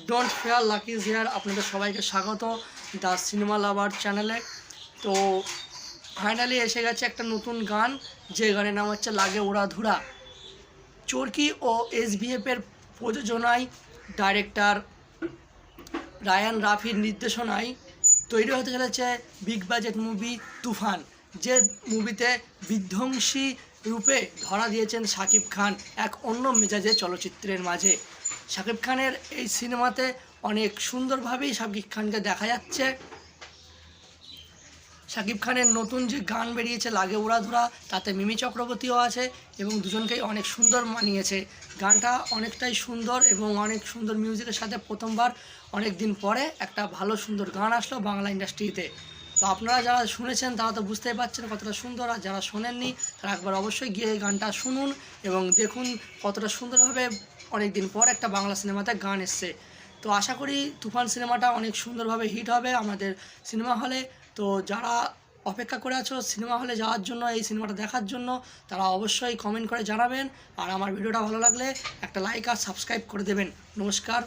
Don't fair lucky is here. আপনাদের সবাইকে স্বাগত দ্য সিনেমা লাভার চ্যানেলে। তো ফাইনালি এসে গেছে একটা নতুন গান, যে গানের নাম হচ্ছে লাগে উড়াধুরা। চরকি ও SBF-এর প্রযোজনায়, ডাইরেক্টর রায়ান রাফির নির্দেশনায় তৈরি হতে চলেছে বিগ বাজেট মুভি তুফান, যে মুভিতে বিধ্বংসী রূপে ধরা দিয়েছেন শাকিব খান এক অন্য মেজাজে চলচ্চিত্রের মাঝে। শাকিব খানের এই সিনেমাতে অনেক সুন্দরভাবেই শাকিব খানকে দেখা যাচ্ছে। শাকিব খানের নতুন যে গান বেরিয়েছে লাগে উড়াধুরা, তাতে মিমি চক্রবর্তীও আছে এবং দুজনকেই অনেক সুন্দর মানিয়েছে। গানটা অনেকটাই সুন্দর এবং অনেক সুন্দর মিউজিকের সাথে প্রথমবার অনেক দিন পরে একটা ভালো সুন্দর গান আসলো বাংলা ইন্ডাস্ট্রিতে। তো আপনারা যারা শুনেছেন তারা তো বুঝতেই পারছেন কতটা সুন্দর, আর যারা শোনেননি তারা একবার অবশ্যই গিয়ে এই গানটা শুনুন এবং দেখুন কতটা সুন্দরভাবে অনেক দিন পর একটা বাংলা সিনেমাতে গান এসছে। তো আশা করি তুফান সিনেমাটা অনেক সুন্দরভাবে হিট হবে আমাদের সিনেমা হলে। তো যারা অপেক্ষা করে আছো সিনেমা হলে যাওয়ার জন্য, এই সিনেমাটা দেখার জন্য, তারা অবশ্যই কমেন্ট করে জানাবেন। আর আমার ভিডিওটা ভালো লাগলে একটা লাইক আর সাবস্ক্রাইব করে দেবেন। নমস্কার।